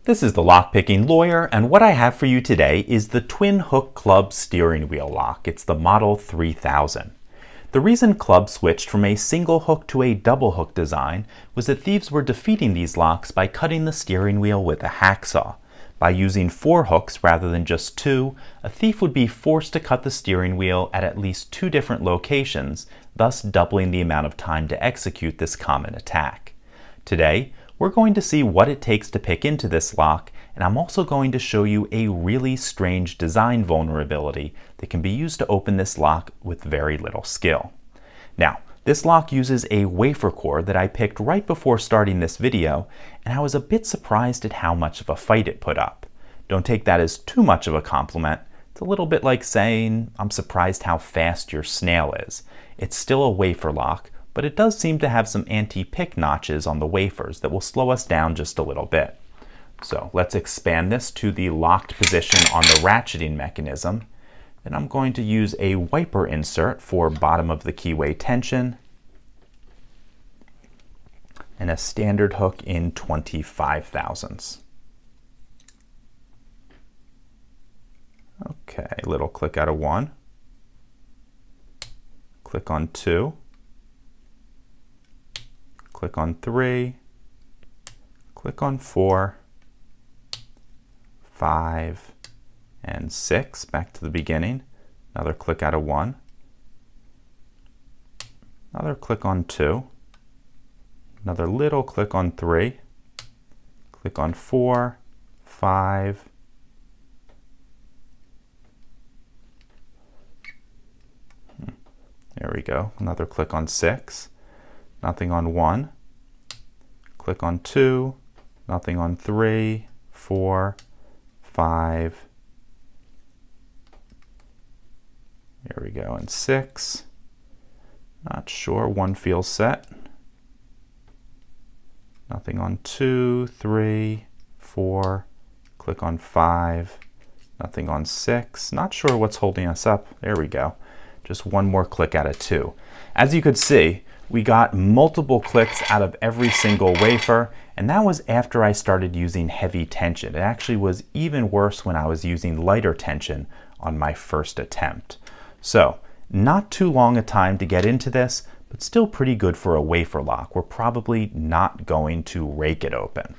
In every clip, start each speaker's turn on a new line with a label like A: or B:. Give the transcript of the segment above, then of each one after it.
A: This is the Lockpicking Lawyer, and what I have for you today is the Twin Hook Club steering wheel lock. It's the Model 3000. The reason Club switched from a single hook to a double hook design was that thieves were defeating these locks by cutting the steering wheel with a hacksaw. By using 4 hooks rather than just 2, a thief would be forced to cut the steering wheel at least 2 different locations, thus doubling the amount of time to execute this common attack. Today, we're going to see what it takes to pick into this lock, and I'm also going to show you a really strange design vulnerability that can be used to open this lock with very little skill. Now, this lock uses a wafer core that I picked right before starting this video, and I was a bit surprised at how much of a fight it put up. Don't take that as too much of a compliment. It's a little bit like saying, I'm surprised how fast your snail is. It's still a wafer lock, but it does seem to have some anti-pick notches on the wafers that will slow us down just a little bit. So let's expand this to the locked position on the ratcheting mechanism. Then I'm going to use a wiper insert for bottom of the keyway tension and a standard hook in 25 thousandths. Okay, little click out of 1, click on 2, click on 3, click on 4, 5, and 6, back to the beginning. Another click out of 1, another click on 2, another little click on 3, click on 4, 5, there we go, another click on 6, nothing on 1, click on 2, nothing on 3, 4, 5, there we go, and 6, not sure, 1 feels set, nothing on 2, 3, 4, click on 5, nothing on 6, not sure what's holding us up, there we go, just 1 more click out of 2. As you could see, we got multiple clicks out of every single wafer, and that was after I started using heavy tension. It actually was even worse when I was using lighter tension on my first attempt. So, not too long a time to get into this, but still pretty good for a wafer lock. We're probably not going to rake it open.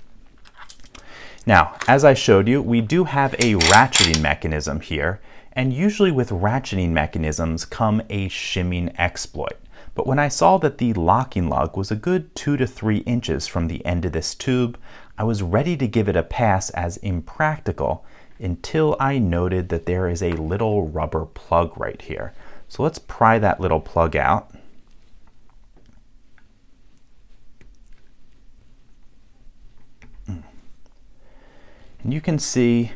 A: Now, as I showed you, we do have a ratcheting mechanism here, and usually with ratcheting mechanisms come a shimming exploit. But when I saw that the locking lug was a good 2 to 3 inches from the end of this tube, I was ready to give it a pass as impractical until I noted that there is a little rubber plug right here. So let's pry that little plug out. And you can see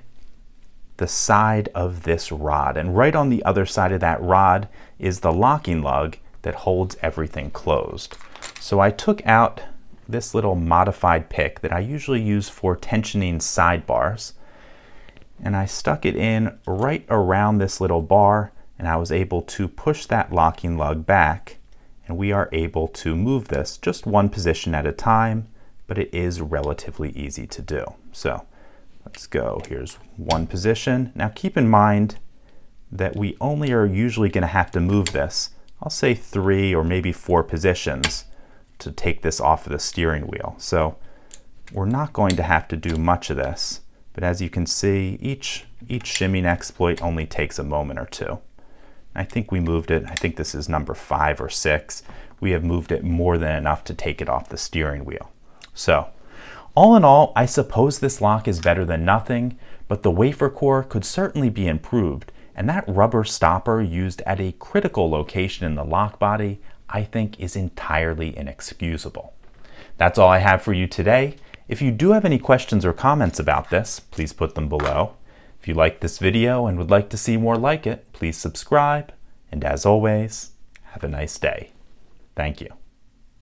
A: the side of this rod, and right on the other side of that rod is the locking lug that holds everything closed. So I took out this little modified pick that I usually use for tensioning sidebars, and I stuck it in right around this little bar, and I was able to push that locking lug back, and we are able to move this just 1 position at a time, but it is relatively easy to do. So let's go, here's 1 position. Now keep in mind that we only are usually going to have to move this, I'll say 3 or maybe 4 positions to take this off of the steering wheel. So we're not going to have to do much of this, but as you can see, each shimming exploit only takes a moment or 2. I think we moved it, I think this is number 5 or 6. We have moved it more than enough to take it off the steering wheel. So all in all, I suppose this lock is better than nothing, but the wafer core could certainly be improved, and that rubber stopper used at a critical location in the lock body, I think, is entirely inexcusable. That's all I have for you today. If you do have any questions or comments about this, please put them below. If you liked this video and would like to see more like it, please subscribe, and as always, have a nice day. Thank you.